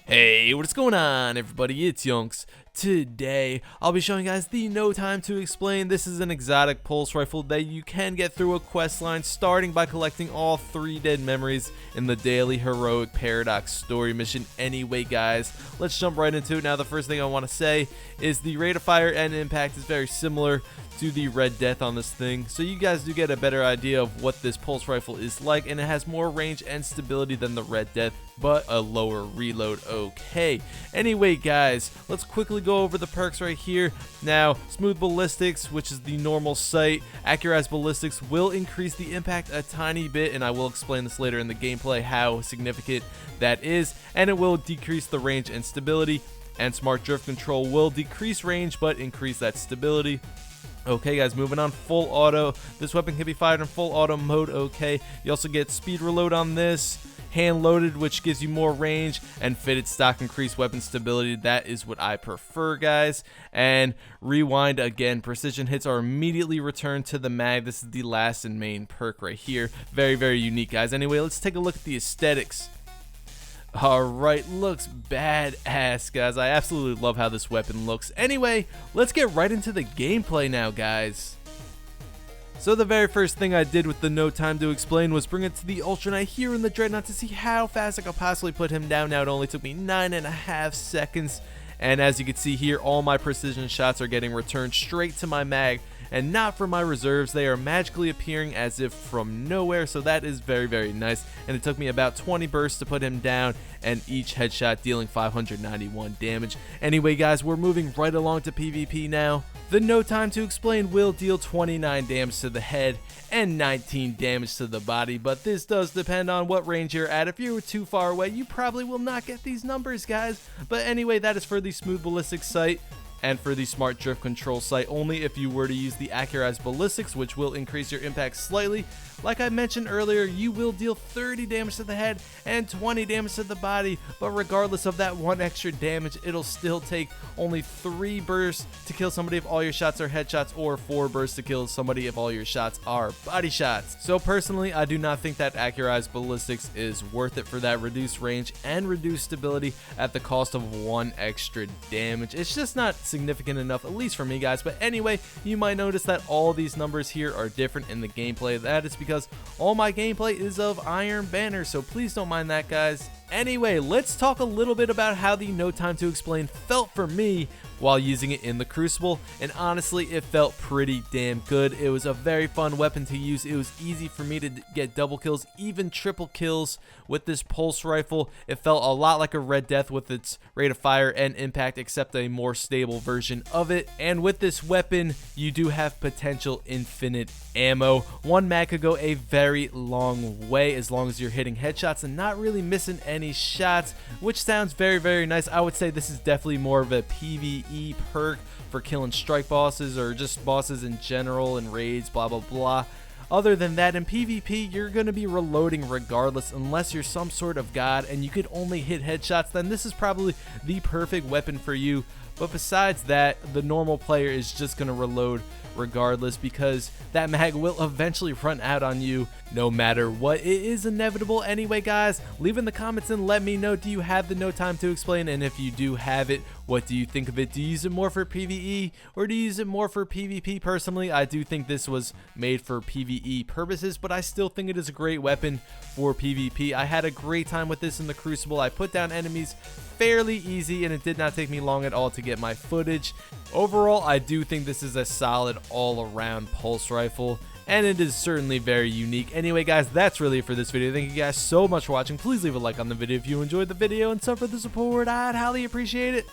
Hey, what's going on everybody, it's YunKs. Today, I'll be showing you guys the No Time to Explain. This is an exotic pulse rifle that you can get through a quest line, starting by collecting all 3 dead memories in the daily heroic paradox story mission. Anyway guys, let's jump right into it. Now the first thing I want to say is the rate of fire and impact is very similar to the Red Death on this thing, so you guys do get a better idea of what this pulse rifle is like, and it has more range and stability than the Red Death, but a lower reload. Okay, anyway guys, let's quickly go over the perks right here. Now, smooth ballistics, which is the normal sight. Accurized ballistics will increase the impact a tiny bit, and I will explain this later in the gameplay how significant that is, and it will decrease the range and stability. And smart drift control will decrease range but increase that stability. Okay guys, moving on, full auto. This weapon can be fired in full auto mode. Okay, you also get speed reload on this, hand loaded, which gives you more range, and fitted stock increased weapon stability. That is what I prefer, guys. And rewind again, precision hits are immediately returned to the mag. This is the last and main perk right here. Very unique, guys. Anyway, let's take a look at the aesthetics. Alright, looks badass, guys. I absolutely love how this weapon looks. Anyway, let's get right into the gameplay now, guys. So the very first thing I did with the No Time to Explain was bring it to the Ultra Knight here in the Dreadnought to see how fast I could possibly put him down. Now it only took me 9.5 seconds. And as you can see here, all my precision shots are getting returned straight to my mag, and not from my reserves. They are magically appearing as if from nowhere, so that is very nice. And it took me about 20 bursts to put him down, and each headshot dealing 591 damage. Anyway guys, we're moving right along to PvP now. The No Time to Explain will deal 29 damage to the head and 19 damage to the body, but this does depend on what range you're at. If you're too far away, you probably will not get these numbers, guys. But anyway, that is for the smooth ballistic sight and for the smart drift control sight only. If you were to use the accurized ballistics, which will increase your impact slightly, like I mentioned earlier, you will deal 30 damage to the head and 20 damage to the body, but regardless of that 1 extra damage, it'll still take only 3 bursts to kill somebody if all your shots are headshots, or 4 bursts to kill somebody if all your shots are body shots. So personally, I do not think that accurized ballistics is worth it for that reduced range and reduced stability at the cost of 1 extra damage. It's just not significant enough, at least for me, guys. But anyway, you might notice that all these numbers here are different in the gameplay. That is because all my gameplay is of Iron Banner, so please don't mind that, guys. Anyway, let's talk a little bit about how the No Time to Explain felt for me while using it in the Crucible, and honestly it felt pretty damn good. It was a very fun weapon to use. It was easy for me to get double kills, even triple kills with this pulse rifle. It felt a lot like a Red Death with its rate of fire and impact, except a more stable version of it. And with this weapon, you do have potential infinite ammo. 1 mag could go a very long way as long as you're hitting headshots and not really missing any shots, which sounds very nice. I would say this is definitely more of a PvE perk for killing strike bosses or just bosses in general and raids, blah blah. Other than that, in PvP, you're going to be reloading regardless, unless you're some sort of god and you could only hit headshots. Then this is probably the perfect weapon for you. But besides that, the normal player is just going to reload regardless, because that mag will eventually run out on you no matter what. It is inevitable. Anyway guys, leave in the comments and let me know, do you have the No Time to Explain? And if you do have it, what do you think of it? Do you use it more for PvE or do you use it more for PvP? Personally, I do think this was made for PvE purposes, but I still think it is a great weapon for PvP. I had a great time with this in the Crucible. I put down enemies fairly easy, and it did not take me long at all to get my footage. Overall, I do think this is a solid all-around pulse rifle, and it is certainly very unique. Anyway guys, that's really it for this video. Thank you guys so much for watching. Please leave a like on the video if you enjoyed the video and sub for the support. I'd highly appreciate it.